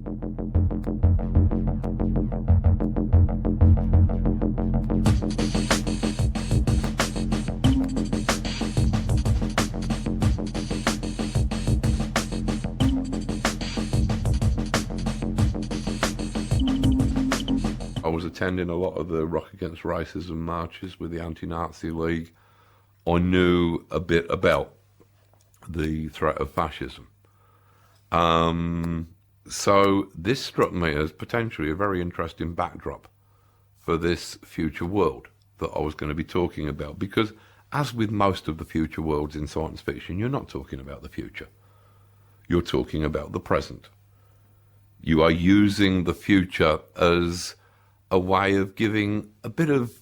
I was attending a lot of the Rock Against Racism marches with the Anti-Nazi League. I knew a bit about the threat of fascism. So this struck me as potentially a very interesting backdrop for this future world that I was going to be talking about. Because as with most of the future worlds in science fiction, you're not talking about the future. You're talking about the present. You are using the future as a way of giving a bit of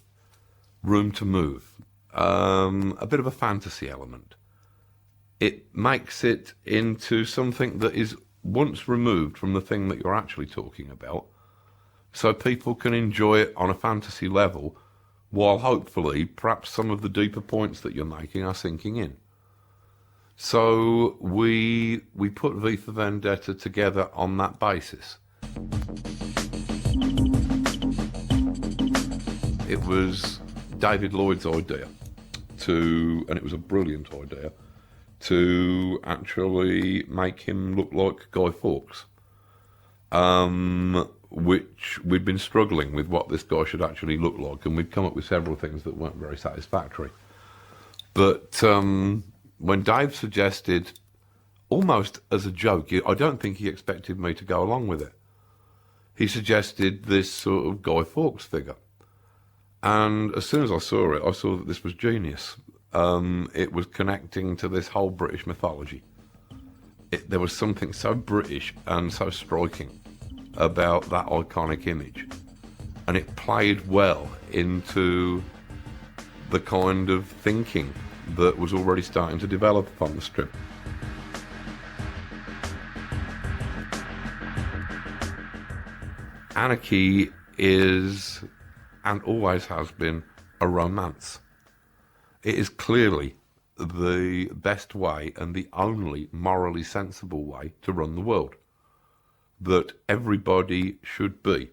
room to move, a bit of a fantasy element. It makes it into something that is once removed from the thing that you're actually talking about, so people can enjoy it on a fantasy level, while hopefully perhaps some of the deeper points that you're making are sinking in. So we put V for Vendetta together on that basis. It was David Lloyd's idea and it was a brilliant idea, to actually make him look like Guy Fawkes, which we'd been struggling with what this guy should actually look like, and we'd come up with several things that weren't very satisfactory. But when Dave suggested, almost as a joke, I don't think he expected me to go along with it, he suggested this sort of Guy Fawkes figure. And as soon as I saw it, I saw that this was genius. It was connecting to this whole British mythology. There was something so British and so striking about that iconic image. And it played well into the kind of thinking that was already starting to develop upon the strip. Anarchy is, and always has been, a romance. It is clearly the best way and the only morally sensible way to run the world. That everybody should be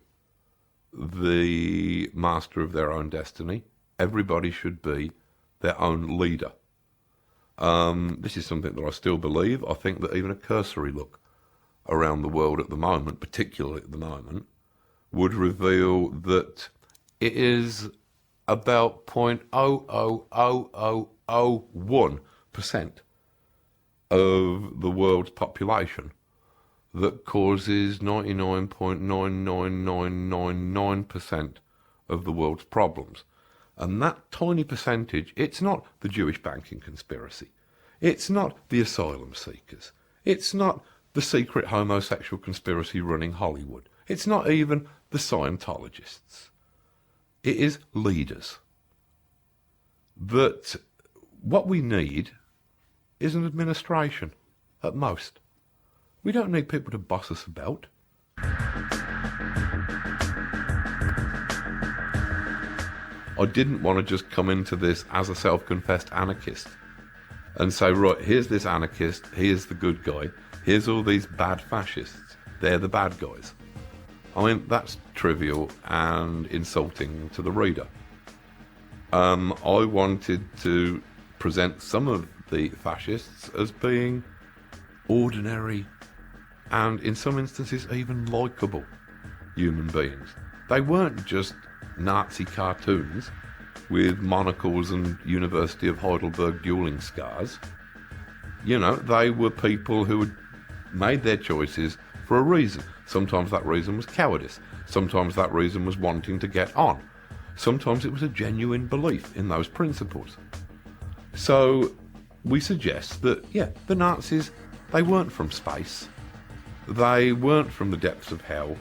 the master of their own destiny. Everybody should be their own leader. This is something that I still believe. I think that even a cursory look around the world at the moment, particularly at the moment, would reveal that it is about 0.00001% of the world's population that causes 99.99999% of the world's problems. And that tiny percentage, it's not the Jewish banking conspiracy. It's not the asylum seekers. It's not the secret homosexual conspiracy running Hollywood. It's not even the Scientologists. It is leaders. But what we need is an administration, at most. We don't need people to boss us about. I didn't want to just come into this as a self-confessed anarchist and say, right, here's this anarchist, here's the good guy, here's all these bad fascists, they're the bad guys. I mean, that's trivial and insulting to the reader. I wanted to present some of the fascists as being ordinary and, in some instances, even likeable human beings. They weren't just Nazi cartoons with monocles and University of Heidelberg dueling scars. You know, they were people who had made their choices for a reason. Sometimes that reason was cowardice. Sometimes that reason was wanting to get on. Sometimes it was a genuine belief in those principles. So we suggest that, yeah, the Nazis, they weren't from space. They weren't from the depths of hell.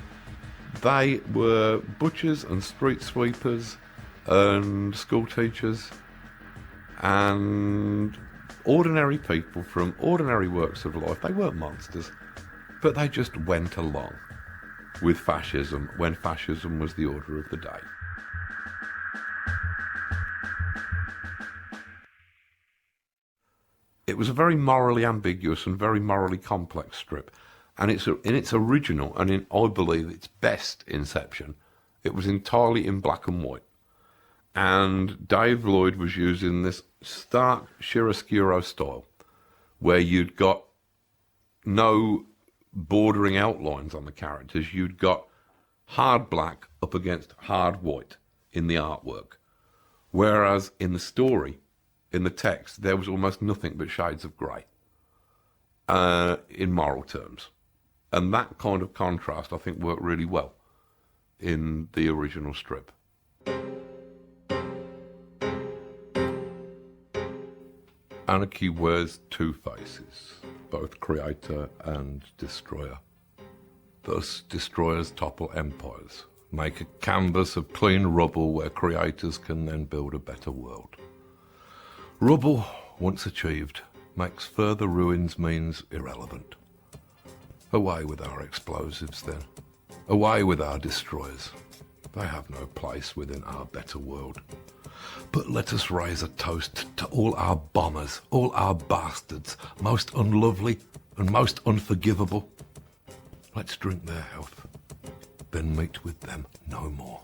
They were butchers and street sweepers and school teachers and ordinary people from ordinary works of life. They weren't monsters, but they just went along with fascism when fascism was the order of the day. It was a very morally ambiguous and very morally complex strip. And in its original, and in, I believe, its best inception, it was entirely in black and white. And Dave Lloyd was using this stark chiaroscuro style, where you'd got no bordering outlines on the characters. You'd got hard black up against hard white in the artwork. Whereas in the story, in the text, there was almost nothing but shades of grey, in moral terms. And that kind of contrast, I think, worked really well in the original strip. Anarchy wears two faces, both creator and destroyer. Thus, destroyers topple empires, make a canvas of clean rubble where creators can then build a better world. Rubble, once achieved, makes further ruins means irrelevant. Away with our explosives then. Away with our destroyers. They have no place within our better world. But let us raise a toast to all our bombers, all our bastards, most unlovely and most unforgivable. Let's drink their health, then meet with them no more.